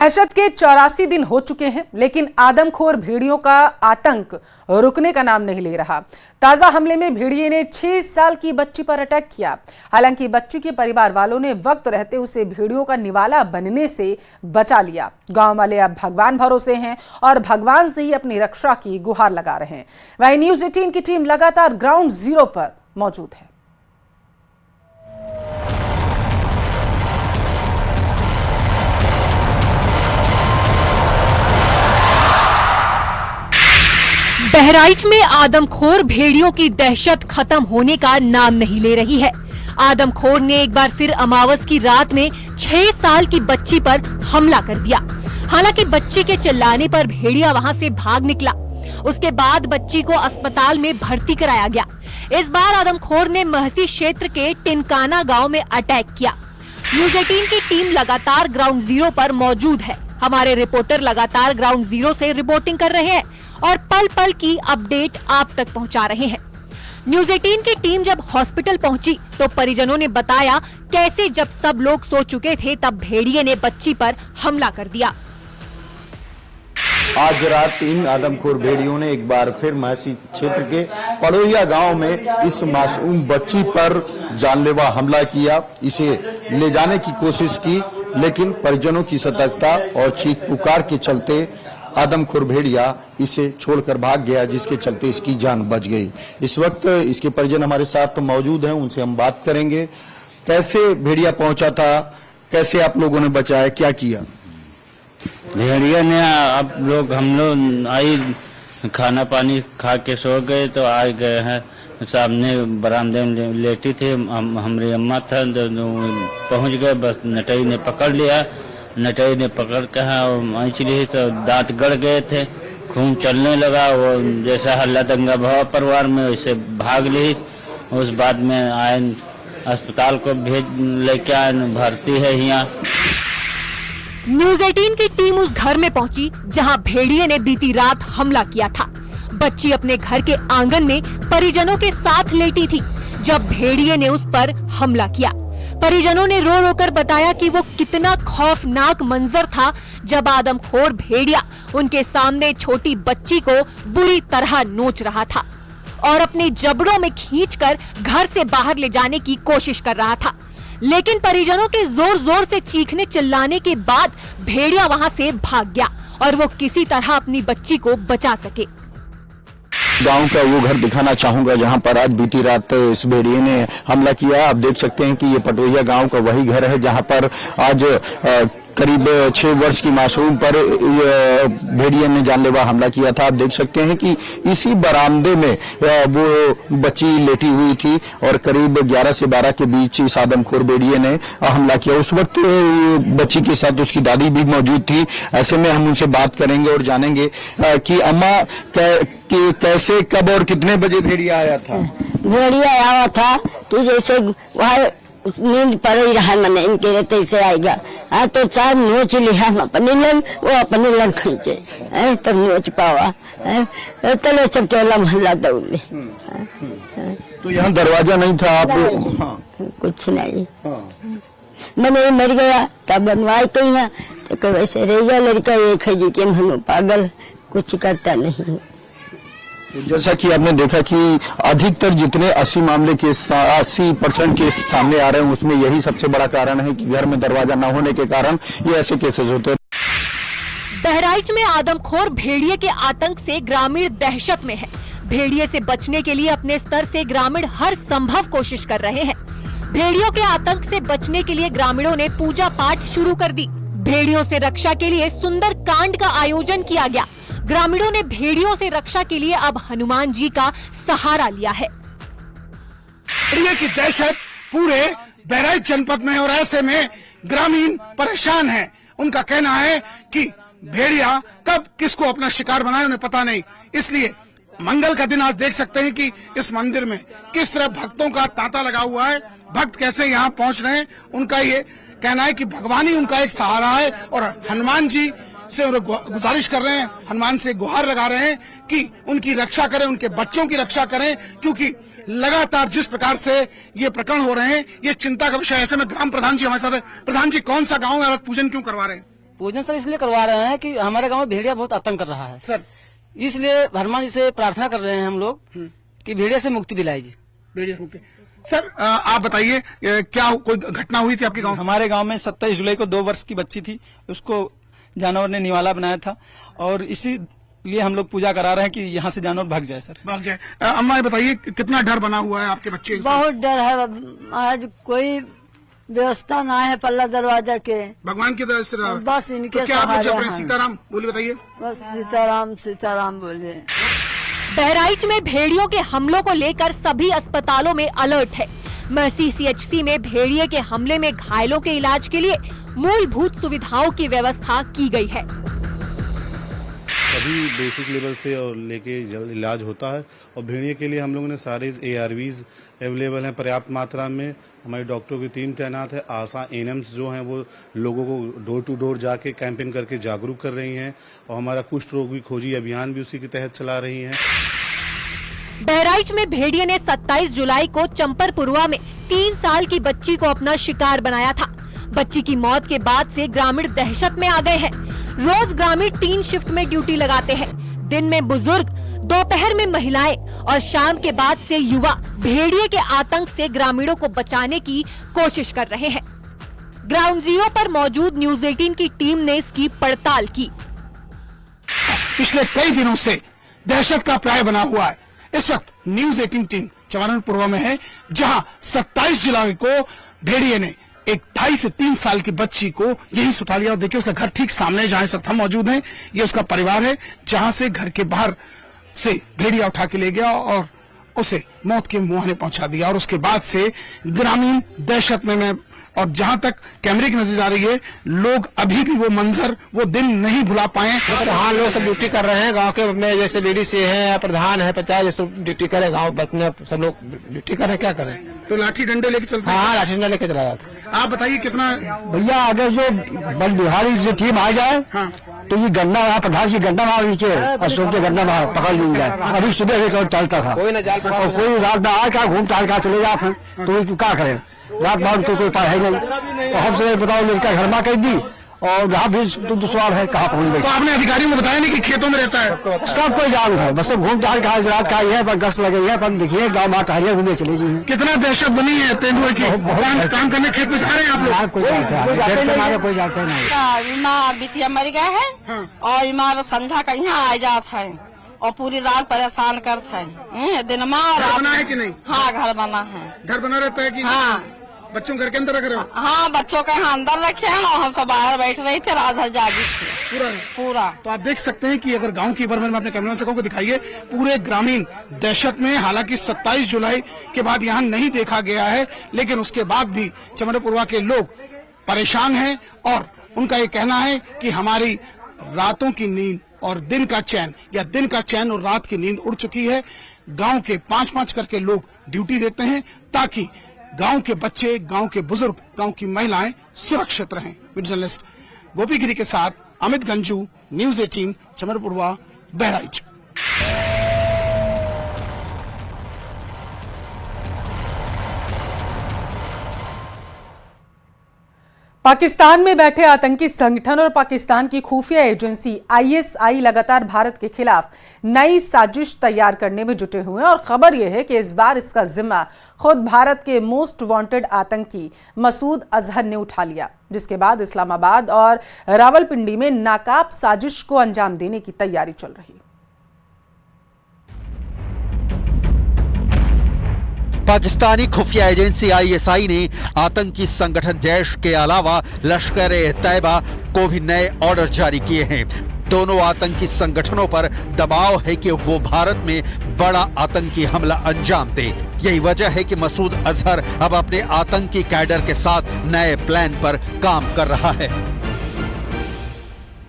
दहशत के 84 दिन हो चुके हैं, लेकिन आदमखोर भेड़ियों का आतंक रुकने का नाम नहीं ले रहा। ताजा हमले में भेड़िए ने 6 साल की बच्ची पर अटैक किया। हालांकि बच्ची के परिवार वालों ने वक्त रहते उसे भेड़ियों का निवाला बनने से बचा लिया। गांव वाले अब भगवान भरोसे हैं और भगवान से ही अपनी रक्षा की गुहार लगा रहे हैं। वहीं न्यूज़ 18 की टीम लगातार ग्राउंड जीरो पर मौजूद है। बहराइच में आदमखोर भेड़ियों की दहशत खत्म होने का नाम नहीं ले रही है। आदमखोर ने एक बार फिर अमावस की रात में 6 साल की बच्ची पर हमला कर दिया। हालांकि बच्ची के चिल्लाने पर भेड़िया वहां से भाग निकला। उसके बाद बच्ची को अस्पताल में भर्ती कराया गया। इस बार आदमखोर ने महसी क्षेत्र के टिनकाना गाँव में अटैक किया। न्यूज़ 18 की टीम लगातार ग्राउंड जीरो पर मौजूद है। हमारे रिपोर्टर लगातार ग्राउंड जीरो से रिपोर्टिंग कर रहे हैं और पल पल की अपडेट आप तक पहुंचा रहे हैं। न्यूज़ 18 की टीम जब हॉस्पिटल पहुंची तो परिजनों ने बताया कैसे जब सब लोग सो चुके थे तब भेड़िए ने बच्ची पर हमला कर दिया। आज रात 3 आदमखोर भेड़ियों ने एक बार फिर महसी क्षेत्र के पड़ोहिया गांव में इस मासूम बच्ची पर जानलेवा हमला किया। इसे ले जाने की कोशिश की, लेकिन परिजनों की सतर्कता और चीख पुकार के चलते आदमखोर भेड़िया इसे छोड़कर भाग गया, जिसके चलते इसकी जान बच गई। इस वक्त इसके परिजन हमारे साथ मौजूद हैं, उनसे हम बात करेंगे। कैसे भेड़िया पहुंचा था, कैसे आप लोगों ने बचाया, क्या किया? भेड़िया ने हम लोग आई खाना पानी खा के सो गए तो आ गए हैं। सामने बरामदे में लेटी थी, हमारी अम्मा था, पहुंच गए। बस नटई ने पकड़ लिया। नटई ने पकड़ के आँच ली तो दांत गड़ गए थे, खून चलने लगा। वो जैसा हल्ला दंगा भवा परिवार में, वैसे भाग ली। उस बाद में आए अस्पताल को भेज लेके आए, भर्ती है यहाँ। न्यूज़ 18 की टीम उस घर में पहुंची जहां भेड़िए ने बीती रात हमला किया था। बच्ची अपने घर के आंगन में परिजनों के साथ लेटी थी जब भेड़िए ने उस पर हमला किया। परिजनों ने रो रो कर बताया कि वो कितना खौफनाक मंजर था जब आदमखोर भेड़िया उनके सामने छोटी बच्ची को बुरी तरह नोच रहा था और अपने जबड़ों में खींचकर घर से बाहर ले जाने की कोशिश कर रहा था। लेकिन परिजनों के जोर जोर से चीखने चिल्लाने के बाद भेड़िया वहां से भाग गया और वो किसी तरह अपनी बच्ची को बचा सके। गांव का वो घर दिखाना चाहूंगा जहां पर आज बीती रात इस भेड़िए ने हमला किया। आप देख सकते हैं कि ये पटोहिया गांव का वही घर है जहां पर आज करीब 6 वर्ष की मासूम पर भेड़िए ने जानलेवा हमला किया था। आप देख सकते हैं कि इसी बरामदे में वो बच्ची लेटी हुई थी और करीब 11 से 12 के बीच इस आदमखोर भेड़िए ने हमला किया। उस वक्त बच्ची के साथ उसकी दादी भी मौजूद थी। ऐसे में हम उनसे बात करेंगे और जानेंगे कि अम्मा कैसे, कब और कितने बजे भेड़िया आया था? भेड़िया आया था कि जैसे वह नींद पड़ ही रहा, मैंने इनके रहते से आएगा। हाँ तो चार नोच लिया हम अपने लन, वो अपने लन खींचे तब नोच पावा। तले सब टोला मोहल्ला दौड़े। तो यहाँ दरवाजा नहीं था आप? हाँ। कुछ नहीं। मैंने मर गया तब बनवाए तो यहाँ तो वैसे रह गया लड़का एक है जी के हम पागल कुछ करता नहीं। जैसा कि आपने देखा कि अधिकतर जितने 80% केस सामने आ रहे हैं उसमें यही सबसे बड़ा कारण है कि घर में दरवाजा न होने के कारण ये ऐसे केसेस होते हैं। बहराइच में आदमखोर भेड़िए के आतंक से ग्रामीण दहशत में है। भेड़िए से बचने के लिए अपने स्तर से ग्रामीण हर संभव कोशिश कर रहे हैं। भेड़ियों के आतंक से बचने के लिए ग्रामीणों ने पूजा पाठ शुरू कर दी। भेड़ियों से रक्षा के लिए सुंदर कांड का आयोजन किया गया। ग्रामीणों ने भेड़ियों से रक्षा के लिए अब हनुमान जी का सहारा लिया है। भेड़िए की दहशत पूरे बहराइच जनपद में और ऐसे में ग्रामीण परेशान हैं। उनका कहना है कि भेड़िया कब किसको अपना शिकार बनाए उन्हें पता नहीं। इसलिए मंगल का दिन आज देख सकते हैं कि इस मंदिर में किस तरह भक्तों का तांता लगा हुआ है। भक्त कैसे यहाँ पहुँच रहे हैं, उनका ये कहना है कि भगवान ही उनका एक सहारा है और हनुमान जी से गुजारिश कर रहे हैं, हनुमान से गुहार लगा रहे हैं कि उनकी रक्षा करें, उनके बच्चों की रक्षा करें, क्योंकि लगातार जिस प्रकार से ये प्रकरण हो रहे हैं ये चिंता का विषय। ऐसे में ग्राम प्रधान जी हमारे साथ है। प्रधान जी, कौन सा गांव है और पूजन क्यों करवा रहे हैं? पूजन सर इसलिए करवा रहे हैं कि हमारे गांव में भेड़िया बहुत आतंक कर रहा है सर। इसलिए हनुमान जी से प्रार्थना कर रहे हैं हम लोग कि भेड़िया से मुक्ति दिलाई जी। भेड़िया मुक्ति। सर आप बताइए क्या कोई घटना हुई थी आपके गांव? हमारे गांव में 27 जुलाई को 2 वर्ष की बच्ची थी, उसको जानवर ने निवाला बनाया था और इसी लिए हम लोग पूजा करा रहे हैं कि यहाँ से जानवर भाग जाए। सर भाग जाए। अम्मा ये बताइए कितना डर बना हुआ है आपके बच्चे? बहुत डर है, आज कोई व्यवस्था ना है पल्ला दरवाजा के। भगवान की तरफ से बस इनके तो क्या आप सहारे अपने हैं। सीताराम बोलिए, बताइए। बस सीताराम सीताराम बोले। बहराइच में भेड़ियों के हमलों को लेकर सभी अस्पतालों में अलर्ट है। महसी CHC में भेड़िए के हमले में घायलों के इलाज के लिए मूलभूत सुविधाओं की व्यवस्था की गई है। सभी बेसिक लेवल से और लेके जल्द इलाज होता है और भेड़िए के लिए हम लोगों ने सारे ARVs अवेलेबल हैं पर्याप्त मात्रा में। हमारी डॉक्टरों की टीम तैनात है। आशा ANMs जो हैं वो लोगों को डोर टू डोर जाके कैंपेन करके जागरूक कर रही हैं और हमारा कुष्ठ रोग भी खोजी अभियान भी उसी के तहत चला रही हैं। बहराइच में भेड़िए ने 27 जुलाई को चंपरपुरवा में 3 साल की बच्ची को अपना शिकार बनाया था। बच्ची की मौत के बाद से ग्रामीण दहशत में आ गए हैं। रोज ग्रामीण 3 शिफ्ट में ड्यूटी लगाते हैं। दिन में बुजुर्ग, दोपहर में महिलाएं और शाम के बाद से युवा भेड़िए के आतंक से ग्रामीणों को बचाने की कोशिश कर रहे हैं। ग्राउंड जीरो पर मौजूद न्यूज 18 की टीम ने इसकी पड़ताल की। पिछले कई दिनों से दहशत का प्राय बना हुआ है। इस वक्त न्यूज 18 टीम चंपारणपुरवा में है, जहां 27 जुलाई को भेड़िए ने एक 2.5 से 3 साल की बच्ची को यही सुटा लिया। और देखिए उसका घर ठीक सामने जहां इस वक्त हम मौजूद हैं, ये उसका परिवार है, जहां से घर के बाहर से भेड़िया उठा के ले गया और उसे मौत के मुहाने पहुंचा दिया। और उसके बाद से ग्रामीण दहशत में और जहां तक कैमरे की नजर आ रही है, लोग अभी भी वो मंजर, वो दिन नहीं भुला पाए। हाँ, लोग सब ड्यूटी कर रहे हैं गांव के में, जैसे BDC है, प्रधान है, पंचायत, जैसे ड्यूटी करे गांव में, सब लोग ड्यूटी कर रहे हैं। क्या करें? तो लाठी डंडे लेके चलते हैं? हाँ, लाठी डंडा लेके चला जाता है। आप बताइए कितना भैया अगर जो बल बिहारी जो टीम आ जाए तो ये गन्ना वहाँ प्रधान की गन्ना वहाँ नीचे अशोक के गन्ना वहाँ पकड़ ली जाए। अभी सुबह चलता था कोई रात में आ क्या घूम टहल चले जाते, तो क्या करें? रात भर तो कोई उपाय है नहीं। तो हमसे बताओ लड़का घर में कह दी और यहाँ भी तो दुश्वार है, कहाँ पहुँच गई। तो आपने अधिकारियों को बताया नहीं कि खेतों में रहता है? सब कोई जान है, बस घूम टहल का रात का है, पर गश्त लगी है, पर देखिए गाँव में टहलिया घूमने चली गई। कितना दहशत बनी है तेंदुए की। काम करने खेत में जा रहे हैं आप लोग? कोई जाते नहीं। बिटिया मर गया है और इमार संध्या का यहाँ आ जाता है और पूरी रात परेशान करता है। दिन में बना है कि नहीं? हाँ, घर बना है। घर बना रहता है कि? हाँ। बच्चों घर के अंदर रख रहे हो? हाँ, बच्चों के यहाँ अंदर रखे हैं और हम सब बाहर बैठ रहे थे, रात भर जागी थी पूरा। तो आप देख सकते हैं कि अगर गांव की बार मैं अपने कैमरामैन से कहूँ दिखाइए, पूरे ग्रामीण दहशत में। हालांकि 27 जुलाई के बाद यहाँ नहीं देखा गया है, लेकिन उसके बाद भी चंपारणपुरवा के लोग परेशान हैं और उनका ये कहना है कि हमारी रातों की नींद और दिन का चैन, या दिन का चैन और रात की नींद उड़ चुकी है। गांव के 5-5 करके लोग ड्यूटी देते हैं ताकि गांव के बच्चे, गांव के बुजुर्ग, गांव की महिलाएं सुरक्षित रहें। जर्नलिस्ट गोपी गिरी के साथ अमित गंजू, न्यूज 18 चंपारणपुरवा, बहराइच। पाकिस्तान में बैठे आतंकी संगठन और पाकिस्तान की खुफिया एजेंसी ISI लगातार भारत के खिलाफ नई साजिश तैयार करने में जुटे हुए हैं और खबर यह है कि इस बार इसका जिम्मा खुद भारत के मोस्ट वांटेड आतंकी मसूद अजहर ने उठा लिया, जिसके बाद इस्लामाबाद और रावलपिंडी में नाकाब साजिश को अंजाम देने की तैयारी चल रही है। पाकिस्तानी खुफिया एजेंसी ISI ने आतंकी संगठन जैश के अलावा लश्कर-ए-तैयबा को भी नए ऑर्डर जारी किए हैं। दोनों आतंकी संगठनों पर दबाव है कि वो भारत में बड़ा आतंकी हमला अंजाम दे। यही वजह है कि मसूद अजहर अब अपने आतंकी कैडर के साथ नए प्लान पर काम कर रहा है।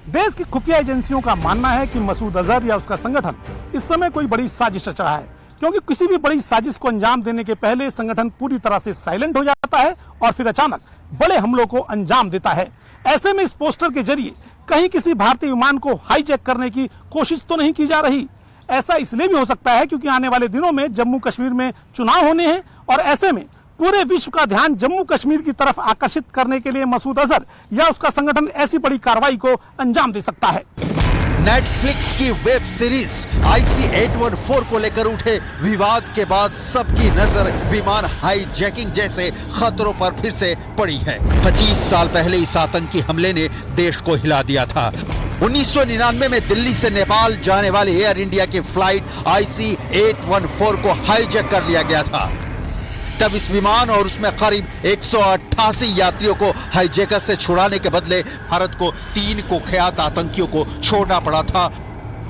देश की खुफिया एजेंसियों का मानना है कि मसूद अजहर या उसका संगठन इस समय कोई बड़ी साजिश रच रहा है, क्योंकि किसी भी बड़ी साजिश को अंजाम देने के पहले संगठन पूरी तरह से साइलेंट हो जाता है और फिर अचानक बड़े हमलों को अंजाम देता है। ऐसे में इस पोस्टर के जरिए कहीं किसी भारतीय विमान को हाईजैक करने की कोशिश तो नहीं की जा रही। ऐसा इसलिए भी हो सकता है क्योंकि आने वाले दिनों में जम्मू कश्मीर में चुनाव होने हैं और ऐसे में पूरे विश्व का ध्यान जम्मू कश्मीर की तरफ आकर्षित करने के लिए मसूद अजहर या उसका संगठन ऐसी बड़ी कार्रवाई को अंजाम दे सकता है। नेटफ्लिक्स की वेब सीरीज IC-814 को लेकर उठे विवाद के बाद सबकी नजर विमान हाईजैकिंग जैसे खतरों पर फिर से पड़ी है। 25 साल पहले इस आतंकी हमले ने देश को हिला दिया था। 1999 में दिल्ली से नेपाल जाने वाली एयर इंडिया की फ्लाइट IC-814 को हाईजैक कर लिया गया था। तब इस विमान और उसमें करीब 188 यात्रियों को हाईजैकर से छुड़ाने के बदले भारत को 3 कुख्यात आतंकियों को छोड़ना पड़ा था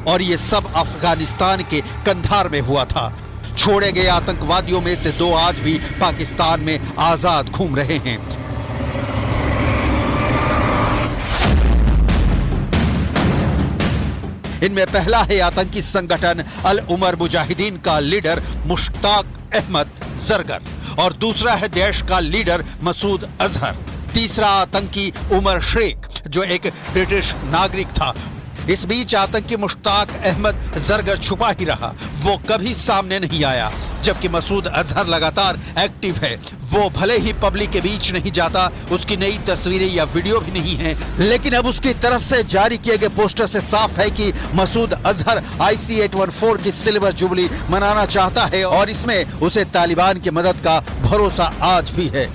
और ये सब अफगानिस्तान के कंधार में हुआ था। छोड़े गए आतंकवादियों में से 2 आज भी पाकिस्तान में आजाद घूम रहे हैं। इनमें पहला है आतंकी संगठन अल उमर मुजाहिदीन का लीडर मुश्ताक अहमद जरगर और दूसरा है जैश का लीडर मसूद अजहर। तीसरा आतंकी उमर शेख जो एक ब्रिटिश नागरिक था। इस बीच आतंकी मुश्ताक अहमद जरगर छुपा ही रहा, वो कभी सामने नहीं आया, जबकि मसूद अजहर लगातार एक्टिव है। वो भले ही पब्लिक के बीच नहीं जाता, उसकी नई तस्वीरें या वीडियो भी नहीं है, लेकिन अब उसकी तरफ से जारी किए गए पोस्टर से साफ है कि मसूद अजहर IC-814 की सिल्वर जुबली मनाना चाहता है और इसमें उसे तालिबान की मदद का भरोसा आज भी है।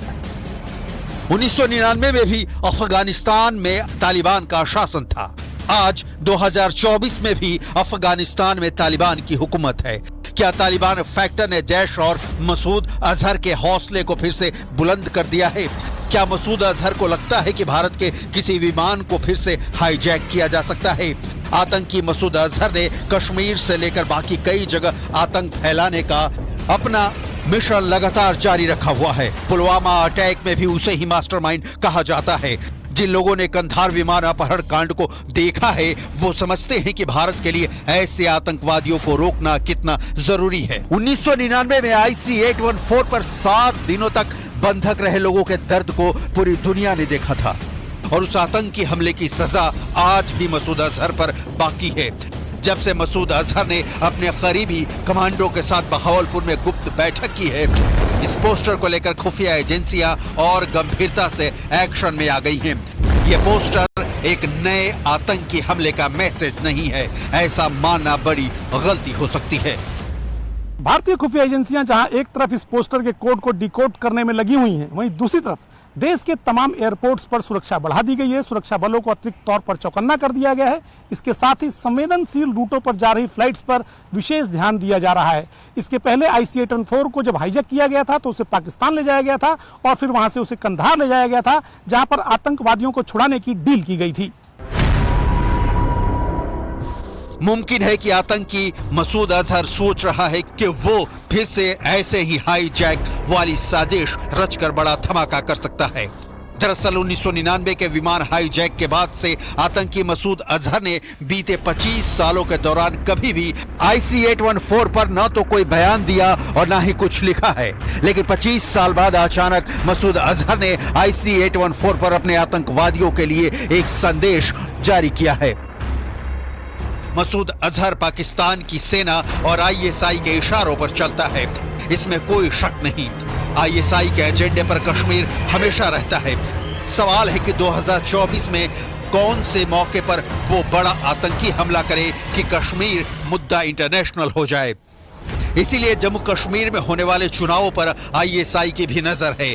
1999 में भी अफगानिस्तान में तालिबान का शासन था। आज 2024 में भी अफगानिस्तान में तालिबान की हुकूमत है। क्या तालिबान फैक्टर ने जैश और मसूद अजहर के हौसले को फिर से बुलंद कर दिया है? क्या मसूद अजहर को लगता है कि भारत के किसी विमान को फिर से हाईजैक किया जा सकता है? आतंकी मसूद अजहर ने कश्मीर से लेकर बाकी कई जगह आतंक फैलाने का अपना मिशन लगातार जारी रखा हुआ है। पुलवामा अटैक में भी उसे ही मास्टरमाइंड कहा जाता है। जिन लोगों ने कंधार विमान अपहरण कांड को देखा है वो समझते हैं कि भारत के लिए ऐसे आतंकवादियों को रोकना कितना जरूरी है। 1999 में IC-814 पर 7 दिनों तक बंधक रहे लोगों के दर्द को पूरी दुनिया ने देखा था और उस आतंकी हमले की सजा आज भी मसूद अजहर पर बाकी है। जब से मसूद अजहर ने अपने करीबी कमांडो के साथ बहावलपुर में गुप्त बैठक की है, इस पोस्टर को लेकर खुफिया एजेंसियां और गंभीरता से एक्शन में आ गई हैं। ये पोस्टर एक नए आतंकी हमले का मैसेज नहीं है, ऐसा मानना बड़ी गलती हो सकती है। भारतीय खुफिया एजेंसियां जहां एक तरफ इस पोस्टर के कोड को डिकोड करने में लगी हुई हैं, वहीं दूसरी तरफ देश के तमाम एयरपोर्ट्स पर सुरक्षा बढ़ा दी गई है। सुरक्षा बलों को अतिरिक्त तौर पर चौकन्ना कर दिया गया है। इसके साथ ही संवेदनशील रूटों पर जा रही फ्लाइट्स पर विशेष ध्यान दिया जा रहा है। इसके पहले IC-814 को जब हाईजैक किया गया था तो उसे पाकिस्तान ले जाया गया था और फिर वहां से उसे कंधार ले जाया गया था, जहां पर आतंकवादियों को छुड़ाने की डील की गई थी। मुमकिन है कि आतंकी मसूद अजहर सोच रहा है कि वो फिर से ऐसे ही हाईजैक वाली साजिश रचकर बड़ा धमाका कर सकता है। दरअसल 1999 के विमान हाईजैक के बाद से आतंकी मसूद अजहर ने बीते 25 सालों के दौरान कभी भी IC-814 पर न तो कोई बयान दिया और न ही कुछ लिखा है, लेकिन 25 साल बाद अचानक मसूद अजहर ने IC-814 पर अपने आतंकवादियों के लिए एक संदेश जारी किया है। मसूद अजहर पाकिस्तान की सेना और ISI के इशारों पर चलता है, इसमें कोई शक नहीं। ISI के एजेंडे पर कश्मीर हमेशा रहता है। सवाल है कि 2024 में कौन से मौके पर वो बड़ा आतंकी हमला करे कि कश्मीर मुद्दा इंटरनेशनल हो जाए। इसीलिए जम्मू कश्मीर में होने वाले चुनावों पर ISI की भी नजर है।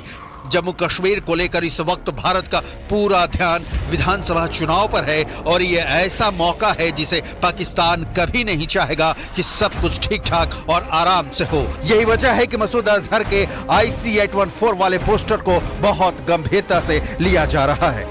जम्मू कश्मीर को लेकर इस वक्त भारत का पूरा ध्यान विधानसभा चुनाव पर है और ये ऐसा मौका है जिसे पाकिस्तान कभी नहीं चाहेगा कि सब कुछ ठीक ठाक और आराम से हो। यही वजह है कि मसूद अजहर के IC-814 वाले पोस्टर को बहुत गंभीरता से लिया जा रहा है।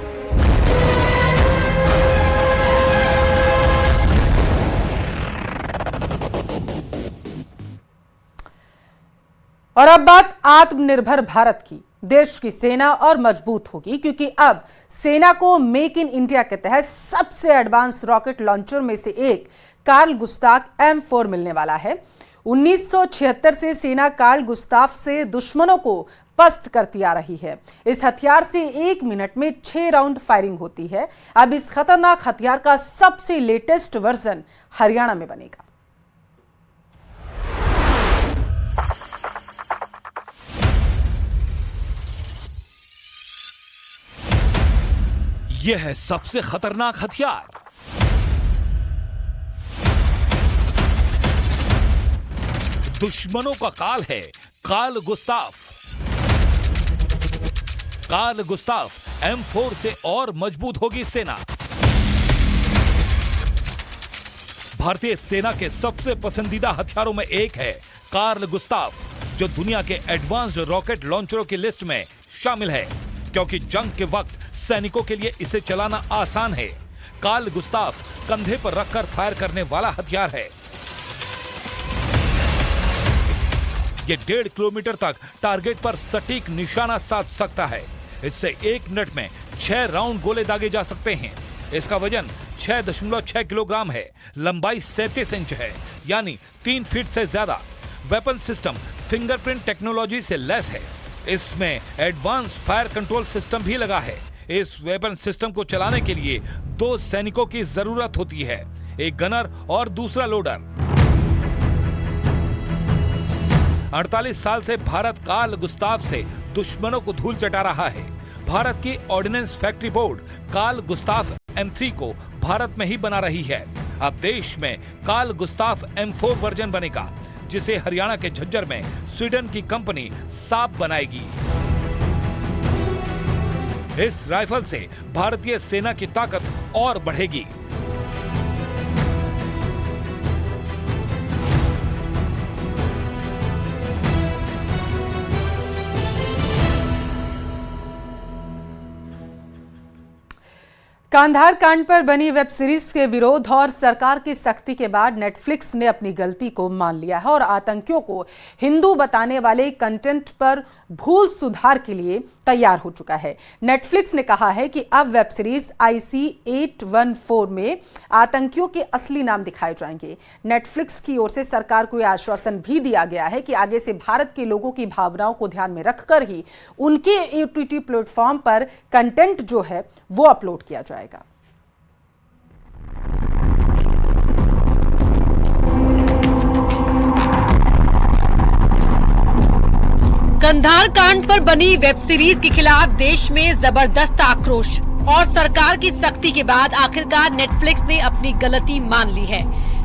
और अब बात आत्मनिर्भर भारत की। देश की सेना और मजबूत होगी क्योंकि अब सेना को मेक इन इंडिया के तहत सबसे एडवांस रॉकेट लॉन्चर में से एक कार्ल गुस्ताव M4 मिलने वाला है। 1976 से सेना कार्ल गुस्ताव से दुश्मनों को पस्त करती आ रही है। इस हथियार से 1 मिनट में 6 राउंड फायरिंग होती है। अब इस खतरनाक हथियार का सबसे लेटेस्ट वर्जन हरियाणा में बनेगा। यह है सबसे खतरनाक हथियार। दुश्मनों का काल है Carl Gustaf. Carl Gustaf M4 से और मजबूत होगी सेना। भारतीय सेना के सबसे पसंदीदा हथियारों में एक है कार्ल गुस्ताफ, जो दुनिया के एडवांस्ड रॉकेट लॉन्चरों की लिस्ट में शामिल है, क्योंकि जंग के वक्त सैनिकों के लिए इसे चलाना आसान है। कार्ल गुस्ताफ कंधे पर रखकर फायर करने वाला हथियार है। ये 1.5 किलोमीटर तक टारगेट पर सटीक निशाना साध सकता है। इससे 1 मिनट में 6 राउंड गोले दागे जा सकते हैं। इसका वजन 6.6 किलोग्राम है। लंबाई 37 इंच है, यानी 3 फीट से ज्यादा। वेपन सिस्टम फिंगरप्रिंट टेक्नोलॉजी से लैस है। इसमें एडवांस फायर कंट्रोल सिस्टम भी लगा है। इस वेपन सिस्टम को चलाने के लिए 2 सैनिकों की जरूरत होती है, एक गनर और दूसरा लोडर। 48 साल से भारत कार्ल गुस्ताफ से दुश्मनों को धूल चटा रहा है। भारत की ordnance factory board Carl Gustaf M3 को भारत में ही बना रही है। अब देश में कार्ल गुस्ताफ M4 वर्जन बनेगा, जिसे हरियाणा के झज्जर में स्वीडन की कंपनी साप बनाएगी। इस राइफल से भारतीय सेना की ताकत और बढ़ेगी। कांधार कांड पर बनी वेब सीरीज के विरोध और सरकार की सख्ती के बाद नेटफ्लिक्स ने अपनी गलती को मान लिया है और आतंकियों को हिंदू बताने वाले कंटेंट पर भूल सुधार के लिए तैयार हो चुका है। नेटफ्लिक्स ने कहा है कि अब वेब सीरीज IC-814 में आतंकियों के असली नाम दिखाए जाएंगे। नेटफ्लिक्स की ओर से सरकार को यह आश्वासन भी दिया गया है कि आगे से भारत के लोगों की भावनाओं को ध्यान में रखकर ही उनके OTT प्लेटफॉर्म पर कंटेंट जो है वो अपलोड किया जाएगा। कंधार कांड पर बनी वेब सीरीज के खिलाफ देश में जबरदस्त आक्रोश और सरकार की सख्ती के बाद आखिरकार नेटफ्लिक्स ने अपनी गलती मान ली है।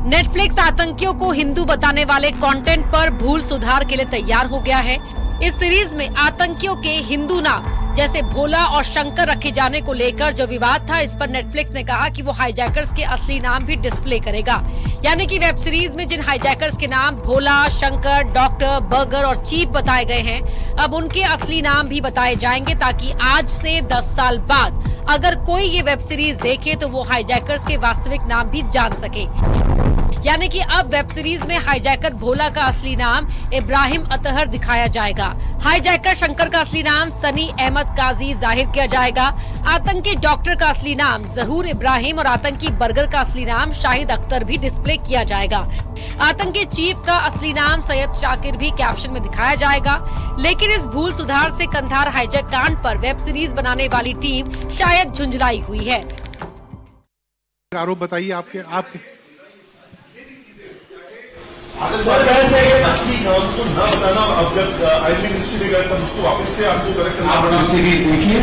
नेटफ्लिक्स आतंकियों को हिंदू बताने वाले कंटेंट पर भूल सुधार के लिए तैयार हो गया है। इस सीरीज में आतंकियों के हिंदू नाम जैसे भोला और शंकर रखे जाने को लेकर जो विवाद था, इस पर नेटफ्लिक्स ने कहा कि वो हाईजैकर्स के असली नाम भी डिस्प्ले करेगा। यानी कि वेब सीरीज में जिन हाईजैकर्स के नाम भोला, शंकर, डॉक्टर, बर्गर और चीफ बताए गए हैं, अब उनके असली नाम भी बताए जाएंगे, ताकि आज से 10 साल बाद अगर कोई ये वेब सीरीज देखे तो वो हाईजैकर्स के वास्तविक नाम भी जान सके। यानी कि अब वेब सीरीज में हाईजैकर भोला का असली नाम इब्राहिम अतहर दिखाया जाएगा। हाईजैकर शंकर का असली नाम सनी अहमद काजी जाहिर किया जाएगा। आतंकी डॉक्टर का असली नाम जहूर इब्राहिम और आतंकी बर्गर का असली नाम शाहिद अख्तर भी डिस्प्ले किया जाएगा। आतंकी चीफ का असली नाम सैयद शाकिर भी कैप्शन में दिखाया जाएगा। लेकिन इस भूल सुधार से कंधार हाईजैक कांड पर वेब सीरीज बनाने वाली टीम शायद झुंझलाई हुई है। आरोप बताइए आपके असली नाम को न बताना। अब जब आईडी मिनिस्ट्री में गए तब उसको वापस से आपको करेक्ट करना। सीरीज देखिए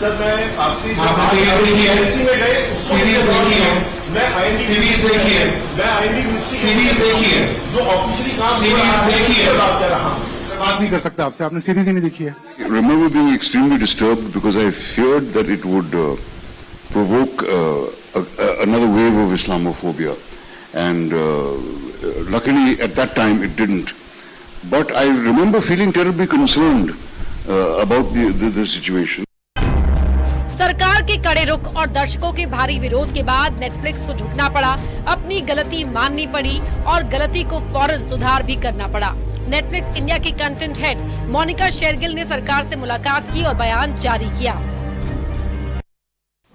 सर, मैं आपसे सीरीज में गए सीरीज देखिए, मैं आईडी सीरीज देखिए, मैं आईडी मिनिस्ट्री सीरीज देखिए, जो ऑफिशियली काम सीरीज देखिए, बात कर रहा हूँ। बात नहीं कर सकता आपसे, आपने सीरीज ही नहीं देखी है। Remember being extremely disturbed because I feared that it would provoke another wave of Islamophobia, and luckily at that time it didn't. But I remember feeling terribly concerned about the situation. सरकार के कड़े रुख और दर्शकों के भारी विरोध के बाद नेटफ्लिक्स को झुकना पड़ा, अपनी गलती माननी पड़ी और गलती को फौरन सुधार भी करना पड़ा। नेटफ्लिक्स इंडिया की कंटेंट हेड मोनिका शेरगिल ने सरकार से मुलाकात की और बयान जारी किया।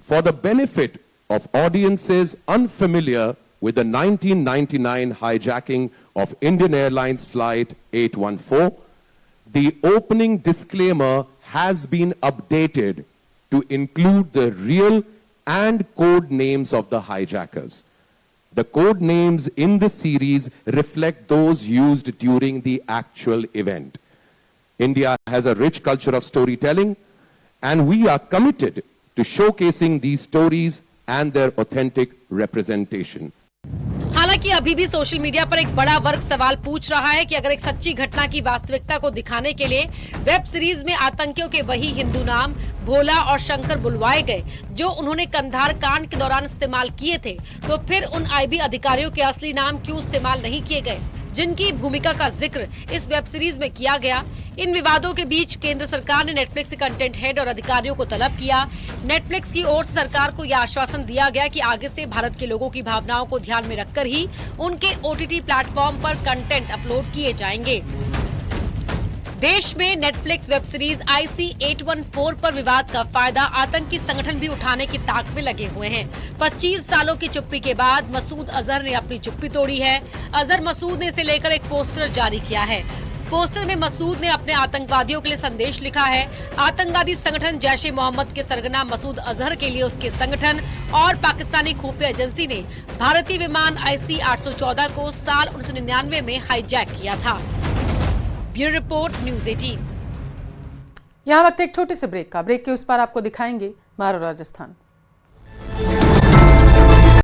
For the benefit of audiences unfamiliar with the 1999 hijacking of Indian Airlines Flight 814, the opening disclaimer has been updated to include the real and code names of the hijackers. The code names in the series reflect those used during the actual event. India has a rich culture of storytelling, and we are committed to showcasing these stories and their authentic representation. हालांकि अभी भी social media पर एक बड़ा वर्ग सवाल पूछ रहा है कि अगर एक सच्ची घटना की वास्तविकता को दिखाने के लिए वेब सीरीज में आतंकियों के वही हिंदू नाम भोला और शंकर बुलवाए गए जो उन्होंने कंधार कांड के दौरान इस्तेमाल किए थे, तो फिर उन आईबी अधिकारियों के असली नाम क्यों इस्तेमाल नहीं किए गए जिनकी भूमिका का जिक्र इस वेब सीरीज में किया गया। इन विवादों के बीच केंद्र सरकार ने नेटफ्लिक्स के कंटेंट हेड और अधिकारियों को तलब किया। नेटफ्लिक्स की ओर से सरकार को यह आश्वासन दिया गया कि आगे से भारत के लोगों की भावनाओं को ध्यान में रखकर ही उनके ओटीटी प्लेटफॉर्म पर कंटेंट अपलोड किए जाएंगे। देश में नेटफ्लिक्स वेब सीरीज IC-814 पर विवाद का फायदा आतंकी संगठन भी उठाने की ताक में लगे हुए हैं। 25 सालों की चुप्पी के बाद मसूद अजहर ने अपनी चुप्पी तोड़ी है। अजहर मसूद ने इसे लेकर एक पोस्टर जारी किया है। पोस्टर में मसूद ने अपने आतंकवादियों के लिए संदेश लिखा है। आतंकवादी संगठन जैश-ए मोहम्मद के सरगना मसूद अजहर के लिए उसके संगठन और पाकिस्तानी खुफिया एजेंसी ने भारतीय विमान IC-814 को साल 1999 में हाईजैक किया था। Bureau report, news 18। यहाँ वक्त एक छोटे से ब्रेक का। ब्रेक के उस पार आपको दिखाएंगे मारो राजस्थान।